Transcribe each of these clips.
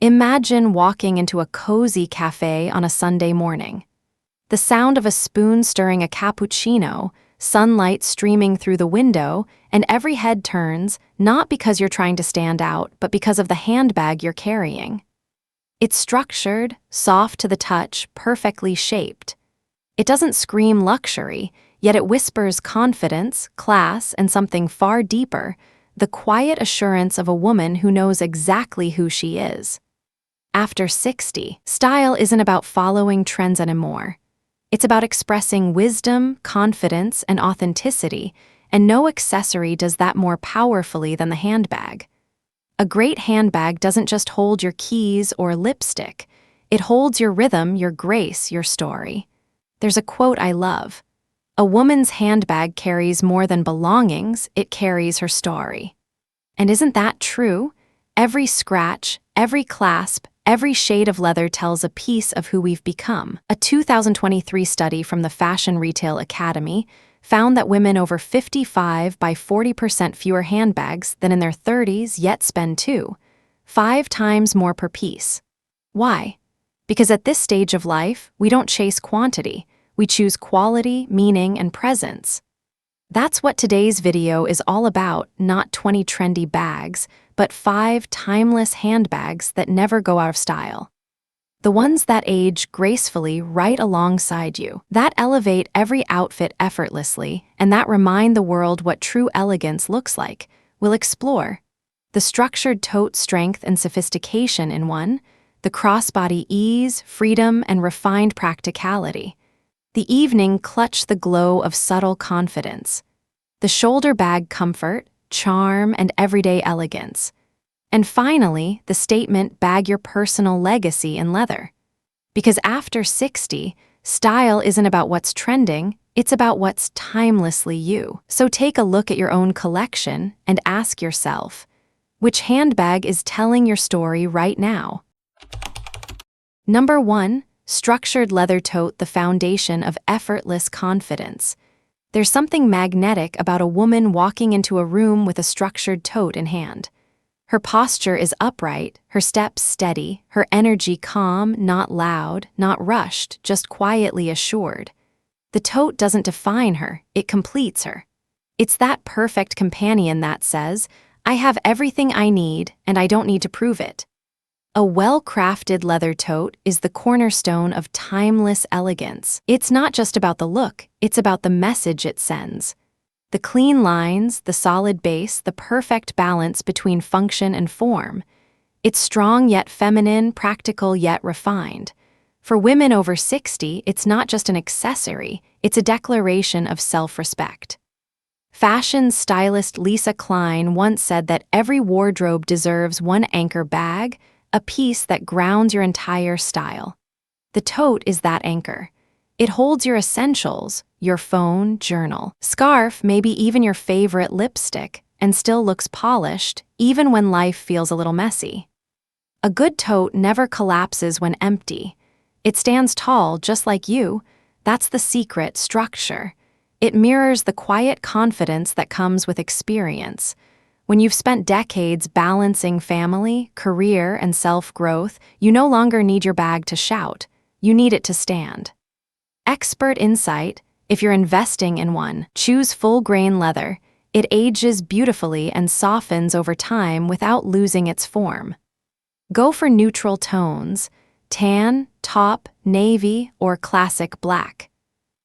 Imagine walking into a cozy cafe on a Sunday morning. The sound of a spoon stirring a cappuccino, sunlight streaming through the window, and every head turns, not because you're trying to stand out, but because of the handbag you're carrying. It's structured, soft to the touch, perfectly shaped. It doesn't scream luxury, yet it whispers confidence, class, and something far deeper, the quiet assurance of a woman who knows exactly who she is. After 60, style isn't about following trends anymore. It's about expressing wisdom, confidence, and authenticity, and no accessory does that more powerfully than the handbag. A great handbag doesn't just hold your keys or lipstick. It holds your rhythm, your grace, your story. There's a quote I love. "A woman's handbag carries more than belongings, it carries her story." And isn't that true? Every scratch, every clasp, every shade of leather tells a piece of who we've become. A 2023 study from the Fashion Retail Academy found that women over 55 buy 40% fewer handbags than in their 30s, yet spend 5 times more per piece. Why? Because at this stage of life, we don't chase quantity. We choose quality, meaning, and presence. That's what today's video is all about, not 20 trendy bags, but 5 timeless handbags that never go out of style. The ones that age gracefully right alongside you, that elevate every outfit effortlessly, and that remind the world what true elegance looks like. We'll explore the structured tote strength and sophistication in one, the crossbody ease, freedom, and refined practicality. The evening clutch the glow of subtle confidence. The shoulder bag comfort, charm, and everyday elegance. And finally, the statement bag your personal legacy in leather. Because after 60, style isn't about what's trending, it's about what's timelessly you. So take a look at your own collection and ask yourself, which handbag is telling your story right now? Number 1. Structured leather tote, the foundation of effortless confidence. There's something magnetic about a woman walking into a room with a structured tote in hand. Her posture is upright, her steps steady, her energy calm, not loud, not rushed, just quietly assured. The tote doesn't define her, it completes her. It's that perfect companion that says, "I have everything I need, and I don't need to prove it." A well-crafted leather tote is the cornerstone of timeless elegance. It's not just about the look, it's about the message it sends. The clean lines, the solid base, the perfect balance between function and form. It's strong yet feminine, practical yet refined. For women over 60, it's not just an accessory, it's a declaration of self-respect. Fashion stylist Lisa Klein once said that every wardrobe deserves one anchor bag, a piece that grounds your entire style. The tote is that anchor. It holds your essentials, your phone, journal, scarf, maybe even your favorite lipstick, and still looks polished, even when life feels a little messy. A good tote never collapses when empty. It stands tall, just like you. That's the secret structure. It mirrors the quiet confidence that comes with experience. When you've spent decades balancing family, career, and self-growth, you no longer need your bag to shout. You need it to stand. Expert insight: if you're investing in one, choose full-grain leather. It ages beautifully and softens over time without losing its form. Go for neutral tones: tan, taupe, navy, or classic black.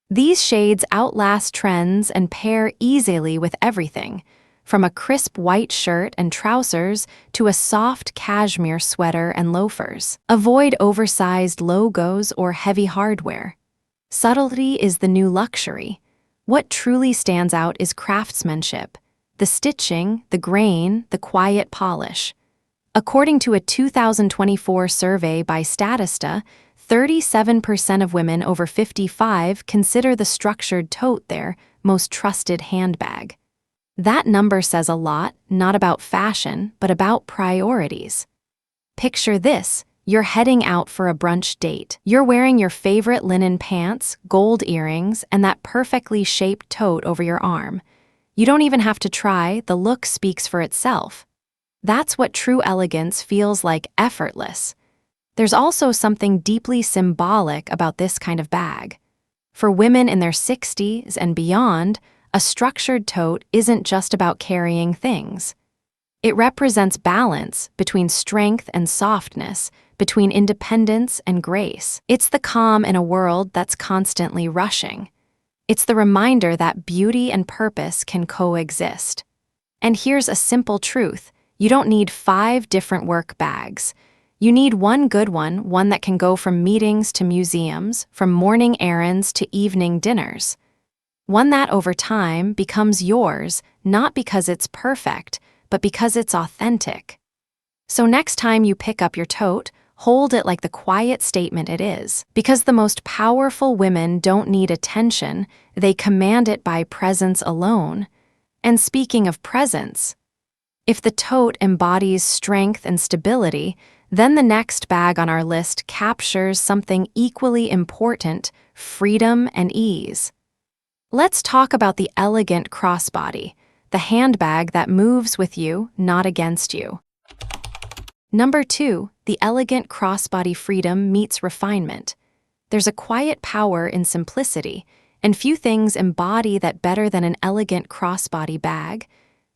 These shades outlast trends and pair easily with everything, from a crisp white shirt and trousers to a soft cashmere sweater and loafers. Avoid oversized logos or heavy hardware. Subtlety is the new luxury. What truly stands out is craftsmanship, the stitching, the grain, the quiet polish. According to a 2024 survey by Statista, 37% of women over 55 consider the structured tote their most trusted handbag. That number says a lot, not about fashion, but about priorities. Picture this: you're heading out for a brunch date. You're wearing your favorite linen pants, gold earrings, and that perfectly shaped tote over your arm. You don't even have to try, the look speaks for itself. That's what true elegance feels like, effortless. There's also something deeply symbolic about this kind of bag. For women in their 60s and beyond, a structured tote isn't just about carrying things. It represents balance between strength and softness, between independence and grace. It's the calm in a world that's constantly rushing. It's the reminder that beauty and purpose can coexist. And here's a simple truth: you don't need 5 different work bags. You need one good one that can go from meetings to museums, from morning errands to evening dinners. One that over time becomes yours, not because it's perfect, but because it's authentic. So next time you pick up your tote, hold it like the quiet statement it is. Because the most powerful women don't need attention, they command it by presence alone. And speaking of presence, if the tote embodies strength and stability, then the next bag on our list captures something equally important: freedom and ease. Let's talk about the elegant crossbody, the handbag that moves with you, not against you. Number 2, the elegant crossbody freedom meets refinement. There's a quiet power in simplicity, and few things embody that better than an elegant crossbody bag.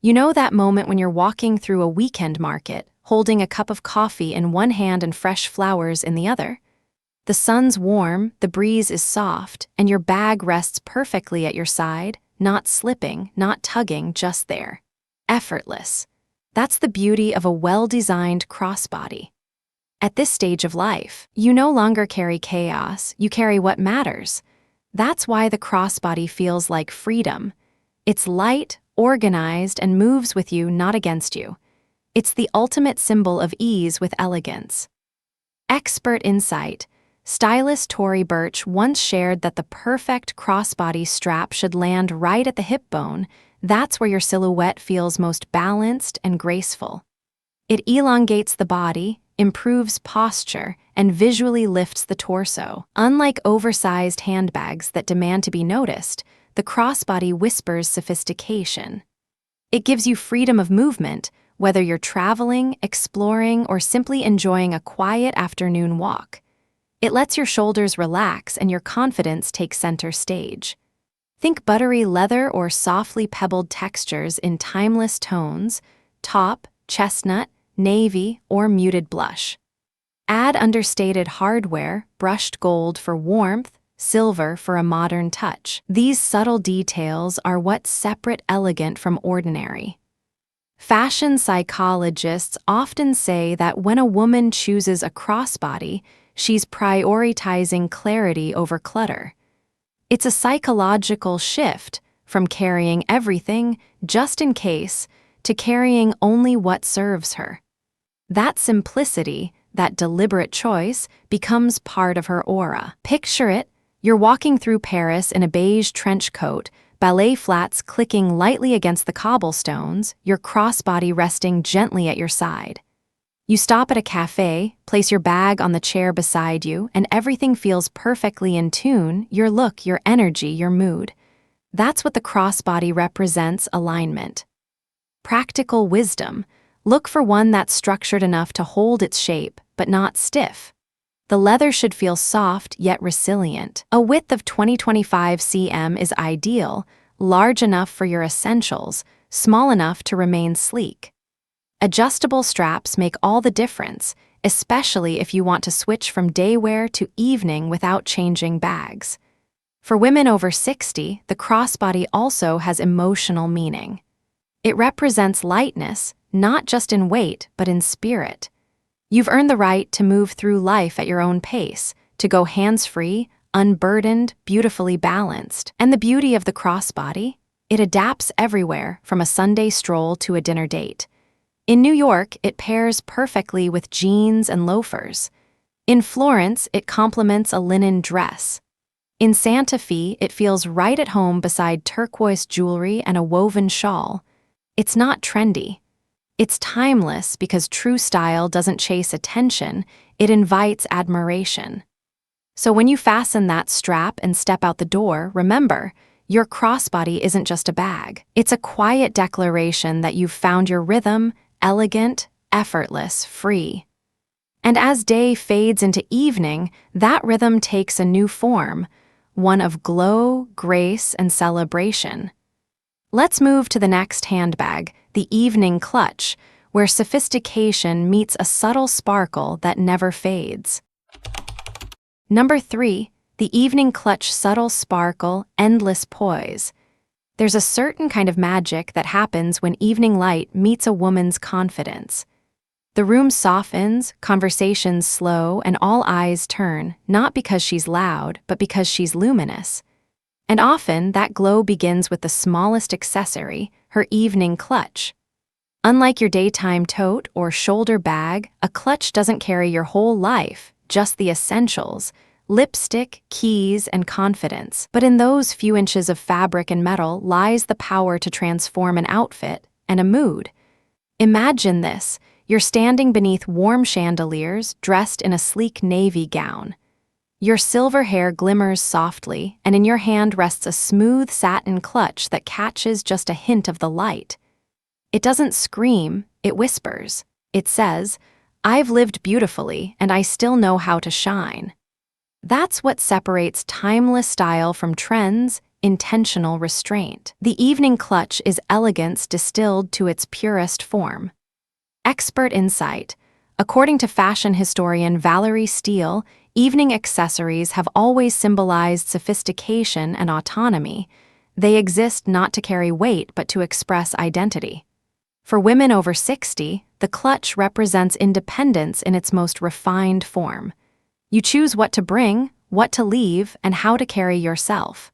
You know that moment when you're walking through a weekend market, holding a cup of coffee in one hand and fresh flowers in the other? The sun's warm, the breeze is soft, and your bag rests perfectly at your side, not slipping, not tugging, just there. Effortless. That's the beauty of a well-designed crossbody. At this stage of life, you no longer carry chaos, you carry what matters. That's why the crossbody feels like freedom. It's light, organized, and moves with you, not against you. It's the ultimate symbol of ease with elegance. Expert insight. Stylist Tory Burch once shared that the perfect crossbody strap should land right at the hip bone. That's where your silhouette feels most balanced and graceful. It elongates the body, improves posture, and visually lifts the torso. Unlike oversized handbags that demand to be noticed, the crossbody whispers sophistication. It gives you freedom of movement, whether you're traveling, exploring, or simply enjoying a quiet afternoon walk. It lets your shoulders relax and your confidence take center stage. Think buttery leather or softly pebbled textures in timeless tones: taupe, chestnut, navy, or muted blush. Add understated hardware, brushed gold for warmth, silver for a modern touch. These subtle details are what separate elegant from ordinary. Fashion psychologists often say that when a woman chooses a crossbody, she's prioritizing clarity over clutter. It's a psychological shift from carrying everything, just in case, to carrying only what serves her. That simplicity, that deliberate choice, becomes part of her aura. Picture it: you're walking through Paris in a beige trench coat, ballet flats clicking lightly against the cobblestones, your crossbody resting gently at your side. You stop at a cafe, place your bag on the chair beside you, and everything feels perfectly in tune: your look, your energy, your mood. That's what the crossbody represents: alignment. Practical wisdom. Look for one that's structured enough to hold its shape, but not stiff. The leather should feel soft yet resilient. A width of 20-25 cm is ideal, large enough for your essentials, small enough to remain sleek. Adjustable straps make all the difference, especially if you want to switch from day wear to evening without changing bags. For women over 60, the crossbody also has emotional meaning. It represents lightness, not just in weight, but in spirit. You've earned the right to move through life at your own pace, to go hands-free, unburdened, beautifully balanced. And the beauty of the crossbody? It adapts everywhere, from a Sunday stroll to a dinner date. In New York, it pairs perfectly with jeans and loafers. In Florence, it complements a linen dress. In Santa Fe, it feels right at home beside turquoise jewelry and a woven shawl. It's not trendy. It's timeless because true style doesn't chase attention, it invites admiration. So when you fasten that strap and step out the door, remember, your crossbody isn't just a bag. It's a quiet declaration that you've found your rhythm, elegant, effortless, free. And as day fades into evening, that rhythm takes a new form, one of glow, grace, and celebration. Let's move to the next handbag, the evening clutch, where sophistication meets a subtle sparkle that never fades. Number 3, the evening clutch subtle sparkle, endless poise. There's a certain kind of magic that happens when evening light meets a woman's confidence. The room softens, conversations slow, and all eyes turn, not because she's loud, but because she's luminous. And often, that glow begins with the smallest accessory, her evening clutch. Unlike your daytime tote or shoulder bag, a clutch doesn't carry your whole life, just the essentials: lipstick, keys, and confidence. But in those few inches of fabric and metal lies the power to transform an outfit and a mood. Imagine this: you're standing beneath warm chandeliers, dressed in a sleek navy gown. Your silver hair glimmers softly, and in your hand rests a smooth satin clutch that catches just a hint of the light. It doesn't scream, it whispers. It says, "I've lived beautifully, and I still know how to shine." That's what separates timeless style from trends: intentional restraint. The evening clutch is elegance distilled to its purest form. Expert insight. According to fashion historian Valerie Steele, evening accessories have always symbolized sophistication and autonomy. They exist not to carry weight but to express identity. For women over 60, the clutch represents independence in its most refined form. You choose what to bring, what to leave, and how to carry yourself.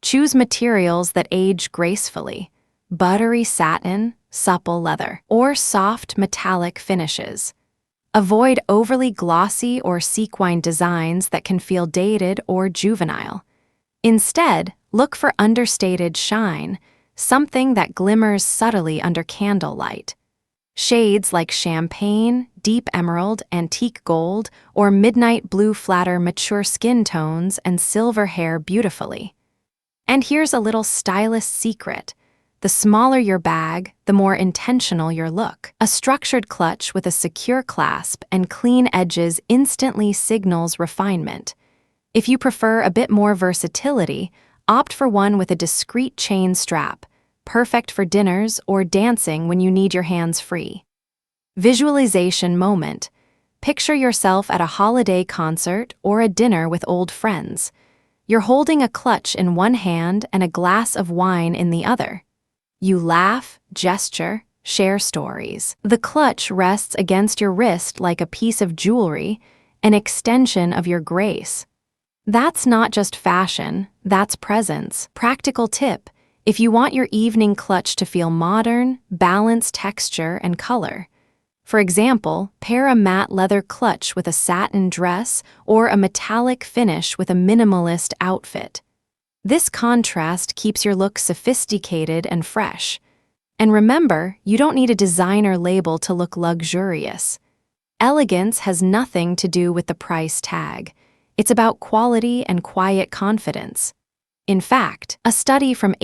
Choose materials that age gracefully: buttery satin, supple leather, or soft metallic finishes. Avoid overly glossy or sequined designs that can feel dated or juvenile. Instead, look for understated shine, something that glimmers subtly under candlelight. Shades like champagne, deep emerald, antique gold, or midnight blue flatter mature skin tones and silver hair beautifully. And here's a little stylist secret: the smaller your bag, the more intentional your look. A structured clutch with a secure clasp and clean edges instantly signals refinement. If you prefer a bit more versatility, opt for one with a discreet chain strap, perfect for dinners or dancing when you need your hands free. Visualization moment. Picture yourself at a holiday concert or a dinner with old friends. You're holding a clutch in one hand and a glass of wine in the other. You laugh, gesture, share stories. The clutch rests against your wrist like a piece of jewelry, an extension of your grace. That's not just fashion, that's presence. Practical tip: if you want your evening clutch to feel modern, balance texture and color. For example, pair a matte leather clutch with a satin dress or a metallic finish with a minimalist outfit. This contrast keeps your look sophisticated and fresh. And remember, you don't need a designer label to look luxurious. Elegance has nothing to do with the price tag. It's about quality and quiet confidence. In fact, a study from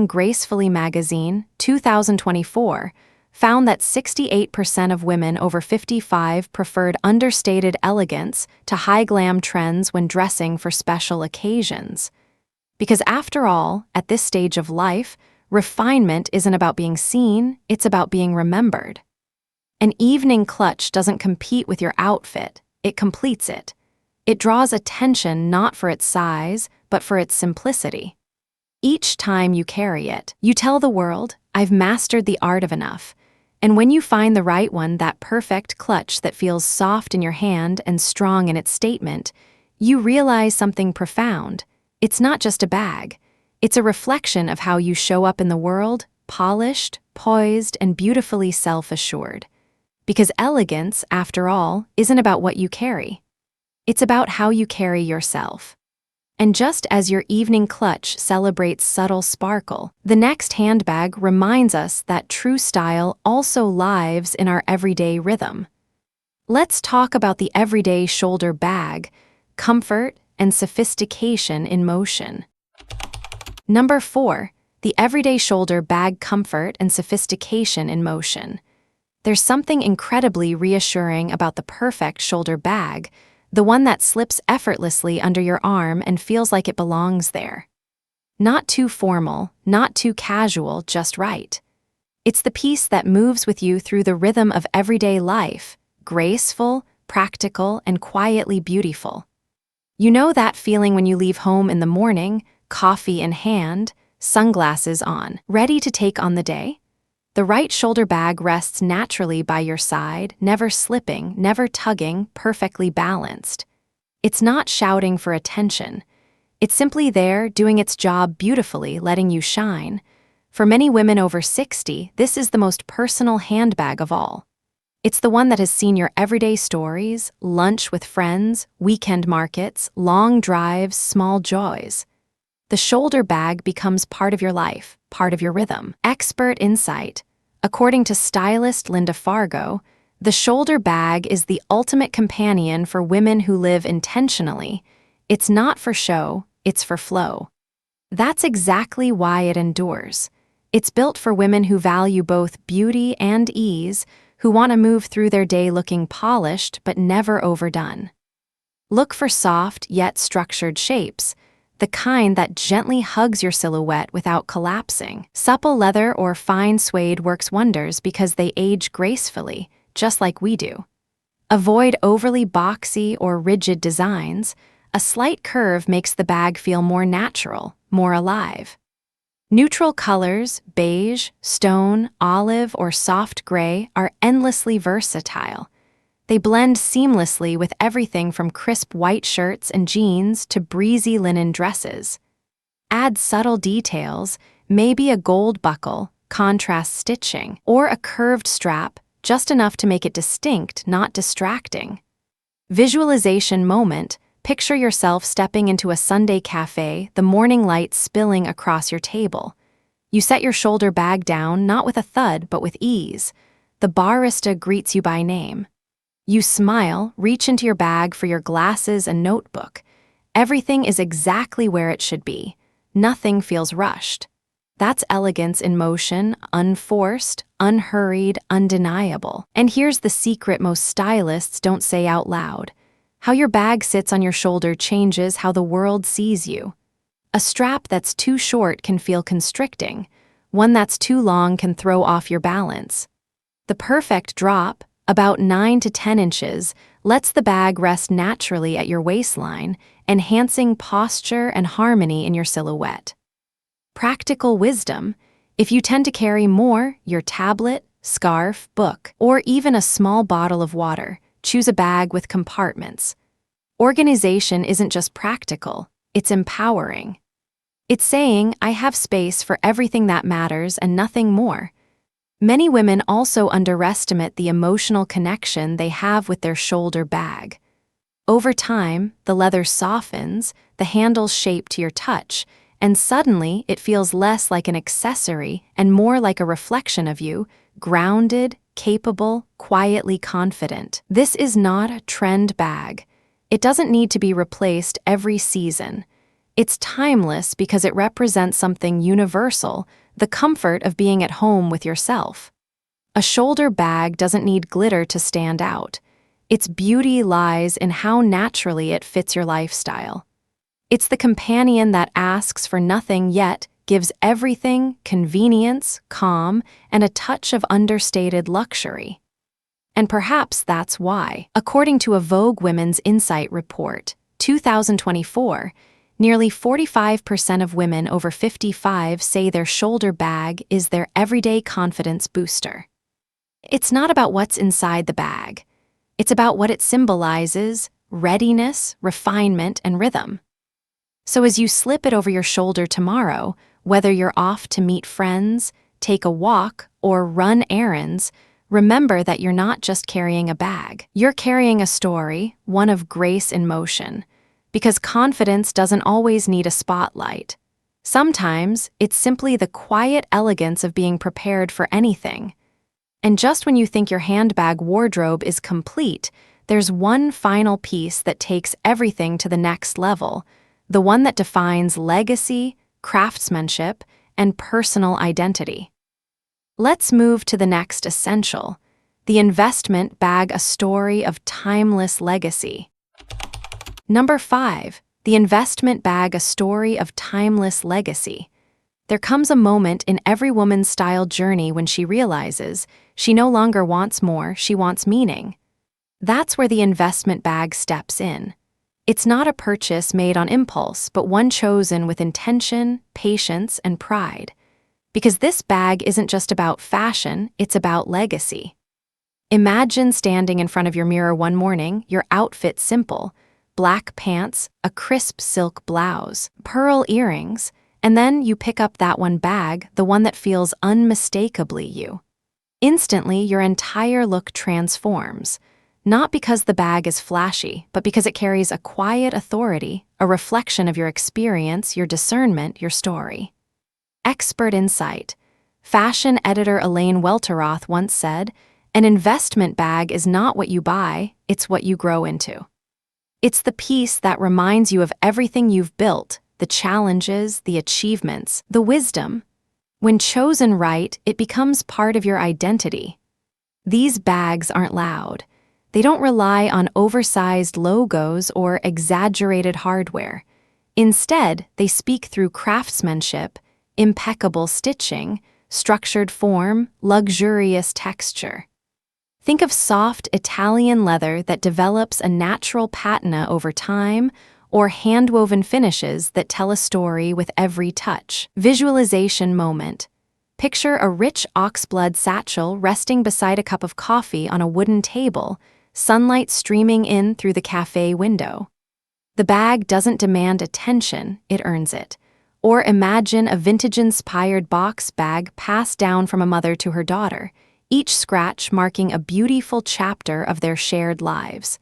Gracefully magazine, 2024, found that 68% of women over 55 preferred understated elegance to high glam trends when dressing for special occasions. Because after all, at this stage of life, refinement isn't about being seen, it's about being remembered. An evening clutch doesn't compete with your outfit, it completes it. It draws attention not for its size, but for its simplicity. Each time you carry it, you tell the world, "I've mastered the art of enough." And when you find the right one, that perfect clutch that feels soft in your hand and strong in its statement, you realize something profound. It's not just a bag. It's a reflection of how you show up in the world, polished, poised, and beautifully self-assured. Because elegance, after all, isn't about what you carry. It's about how you carry yourself. And just as your evening clutch celebrates subtle sparkle, the next handbag reminds us that true style also lives in our everyday rhythm. Let's talk about the everyday shoulder bag, comfort and sophistication in motion. Number 4, the everyday shoulder bag, comfort and sophistication in motion. There's something incredibly reassuring about the perfect shoulder bag, the one that slips effortlessly under your arm and feels like it belongs there. Not too formal, not too casual, just right. It's the piece that moves with you through the rhythm of everyday life, graceful, practical, and quietly beautiful. You know that feeling when you leave home in the morning, coffee in hand, sunglasses on, ready to take on the day? The right shoulder bag rests naturally by your side, never slipping, never tugging, perfectly balanced. It's not shouting for attention. It's simply there, doing its job beautifully, letting you shine. For many women over 60, this is the most personal handbag of all. It's the one that has seen your everyday stories, lunch with friends, weekend markets, long drives, small joys. The shoulder bag becomes part of your life, part of your rhythm. Expert insight. According to stylist Linda Fargo, the shoulder bag is the ultimate companion for women who live intentionally. It's not for show, it's for flow. That's exactly why it endures. It's built for women who value both beauty and ease, who want to move through their day looking polished but never overdone. Look for soft yet structured shapes, the kind that gently hugs your silhouette without collapsing. Supple leather or fine suede works wonders because they age gracefully, just like we do. Avoid overly boxy or rigid designs. A slight curve makes the bag feel more natural, more alive. Neutral colors, beige, stone, olive, or soft gray, are endlessly versatile. They blend seamlessly with everything from crisp white shirts and jeans to breezy linen dresses. Add subtle details, maybe a gold buckle, contrast stitching, or a curved strap, just enough to make it distinct, not distracting. Visualization moment. Picture yourself stepping into a Sunday cafe, the morning light spilling across your table. You set your shoulder bag down, not with a thud, but with ease. The barista greets you by name. You smile, reach into your bag for your glasses and notebook. Everything is exactly where it should be. Nothing feels rushed. That's elegance in motion, unforced, unhurried, undeniable. And here's the secret most stylists don't say out loud. How your bag sits on your shoulder changes how the world sees you. A strap that's too short can feel constricting. One that's too long can throw off your balance. The perfect drop, about 9 to 10 inches, lets the bag rest naturally at your waistline, enhancing posture and harmony in your silhouette. Practical wisdom. If you tend to carry more, your tablet, scarf, book, or even a small bottle of water, choose a bag with compartments. Organization isn't just practical, it's empowering. It's saying, I have space for everything that matters and nothing more. Many women also underestimate the emotional connection they have with their shoulder bag. Over time, the leather softens, the handles shape to your touch, and suddenly it feels less like an accessory and more like a reflection of you, grounded, capable, quietly confident. This is not a trend bag. It doesn't need to be replaced every season. It's timeless because it represents something universal, the comfort of being at home with yourself. A shoulder bag doesn't need glitter to stand out. Its beauty lies in how naturally it fits your lifestyle. It's the companion that asks for nothing yet gives everything: convenience, calm, and a touch of understated luxury. And perhaps that's why, according to a Vogue Women's Insight report, 2024, nearly 45% of women over 55 say their shoulder bag is their everyday confidence booster. It's not about what's inside the bag. It's about what it symbolizes: readiness, refinement, and rhythm. So as you slip it over your shoulder tomorrow, whether you're off to meet friends, take a walk, or run errands, remember that you're not just carrying a bag. You're carrying a story, one of grace in motion. Because confidence doesn't always need a spotlight. Sometimes, it's simply the quiet elegance of being prepared for anything. And just when you think your handbag wardrobe is complete, there's one final piece that takes everything to the next level, the one that defines legacy, craftsmanship, and personal identity. Let's move to the next essential: The investment bag, a story of timeless legacy. Number 5. The investment bag, a story of timeless legacy. There comes a moment in every woman's style journey when she realizes she no longer wants more, she wants meaning. That's where the investment bag steps in. It's not a purchase made on impulse, but one chosen with intention, patience, and pride. Because this bag isn't just about fashion, it's about legacy. Imagine standing in front of your mirror one morning, your outfit simple: black pants, a crisp silk blouse, pearl earrings, and then you pick up that one bag, the one that feels unmistakably you. Instantly, your entire look transforms. Not because the bag is flashy, but because it carries a quiet authority, a reflection of your experience, your discernment, your story. Expert insight. Fashion editor Elaine Welteroth once said, "An investment bag is not what you buy, it's what you grow into." It's the piece that reminds you of everything you've built, the challenges, the achievements, the wisdom. When chosen right, it becomes part of your identity. These bags aren't loud. They don't rely on oversized logos or exaggerated hardware. Instead, they speak through craftsmanship, impeccable stitching, structured form, luxurious texture. Think of soft Italian leather that develops a natural patina over time, or hand-woven finishes that tell a story with every touch. Visualization moment. Picture a rich oxblood satchel resting beside a cup of coffee on a wooden table, sunlight streaming in through the cafe window. The bag doesn't demand attention, it earns it. Or imagine a vintage-inspired box bag passed down from a mother to her daughter, each scratch marking a beautiful chapter of their shared lives.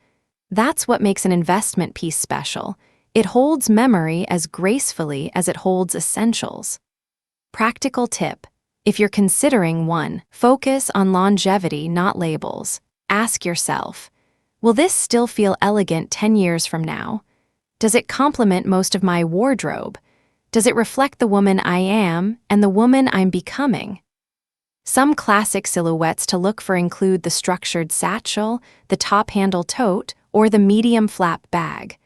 That's what makes an investment piece special. It holds memory as gracefully as it holds essentials. Practical tip. If you're considering one, focus on longevity, not labels. Ask yourself, will this still feel elegant 10 years from now? Does it complement most of my wardrobe? Does it reflect the woman I am and the woman I'm becoming? Some classic silhouettes to look for include the structured satchel, the top-handle tote, or the medium flap bag.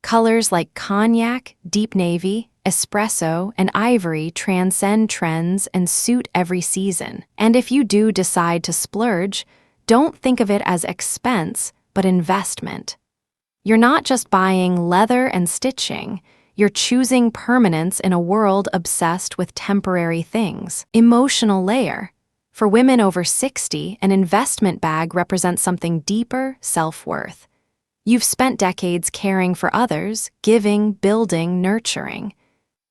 Colors like cognac, deep navy, espresso, and ivory transcend trends and suit every season. And if you do decide to splurge, don't think of it as expense, but investment. You're not just buying leather and stitching, you're choosing permanence in a world obsessed with temporary things. Emotional layer. For women over 60, an investment bag represents something deeper: self-worth. You've spent decades caring for others, giving, building, nurturing.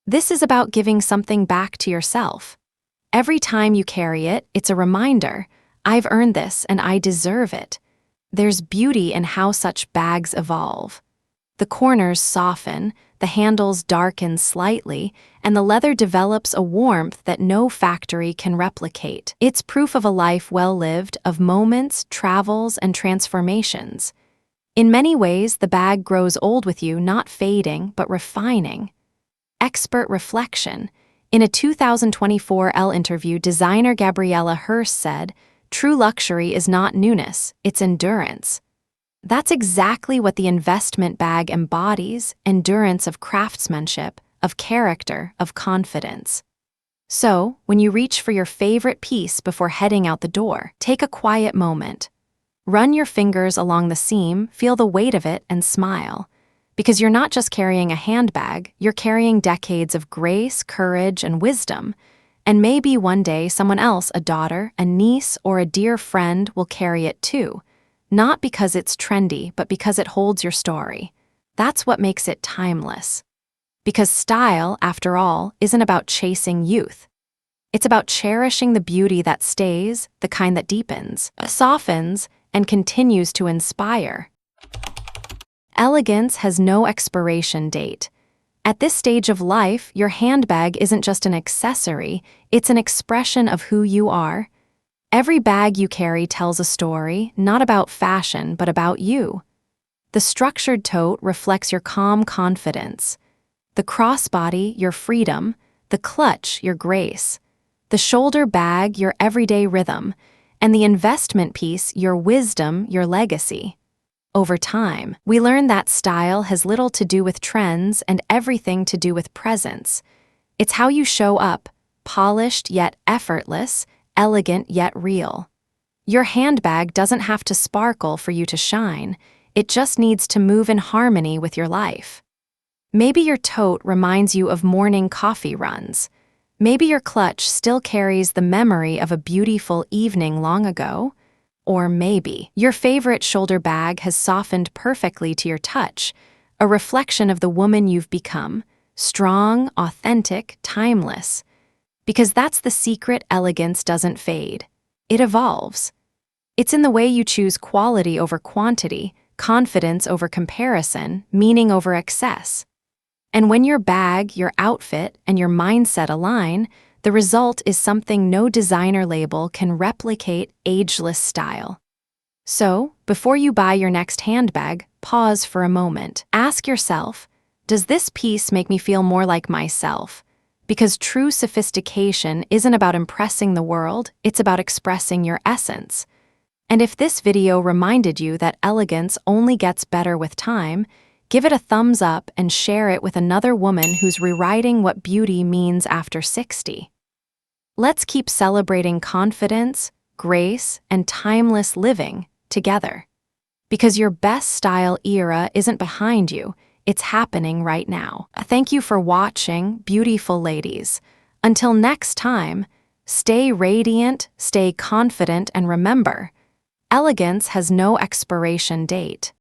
This is about giving something back to yourself. Every time you carry it, it's a reminder: I've earned this and I deserve it. There's beauty in how such bags evolve. The corners soften, the handles darken slightly, and the leather develops a warmth that no factory can replicate. It's proof of a life well lived, of moments, travels, and transformations. In many ways, the bag grows old with you, not fading, but refining. Expert reflection. In a 2024 Elle interview, designer Gabriella Hearst said, "True luxury is not newness, it's endurance." That's exactly what the investment bag embodies: endurance of craftsmanship, of character, of confidence. So, when you reach for your favorite piece before heading out the door, take a quiet moment. Run your fingers along the seam, feel the weight of it, and smile. Because you're not just carrying a handbag, you're carrying decades of grace, courage, and wisdom. And maybe one day someone else, a daughter, a niece, or a dear friend, will carry it too. Not because it's trendy, but because it holds your story. That's what makes it timeless. Because style, after all, isn't about chasing youth. It's about cherishing the beauty that stays, the kind that deepens, softens, and continues to inspire. Elegance has no expiration date. At this stage of life, your handbag isn't just an accessory, it's an expression of who you are. Every bag you carry tells a story, not about fashion, but about you. The structured tote reflects your calm confidence. The crossbody, your freedom. The clutch, your grace. The shoulder bag, your everyday rhythm. and the investment piece, your wisdom, your legacy. Over time, we learn that style has little to do with trends and everything to do with presence. It's how you show up, polished yet effortless, elegant yet real. Your handbag doesn't have to sparkle for you to shine. It just needs to move in harmony with your life. Maybe your tote reminds you of morning coffee runs. Maybe your clutch still carries the memory of a beautiful evening long ago. Or maybe your favorite shoulder bag has softened perfectly to your touch, a reflection of the woman you've become, strong, authentic, timeless. Because that's the secret: elegance doesn't fade. It evolves. It's in the way you choose quality over quantity, confidence over comparison, meaning over excess. And when your bag, your outfit, and your mindset align, the result is something no designer label can replicate: ageless style. So, before you buy your next handbag, pause for a moment. Ask yourself, does this piece make me feel more like myself? Because true sophistication isn't about impressing the world, it's about expressing your essence. And if this video reminded you that elegance only gets better with time, give it a thumbs up and share it with another woman who's rewriting what beauty means after 60. Let's keep celebrating confidence, grace, and timeless living together. Because your best style era isn't behind you, it's happening right now. Thank you for watching, beautiful ladies. Until next time, stay radiant, stay confident, and remember, elegance has no expiration date.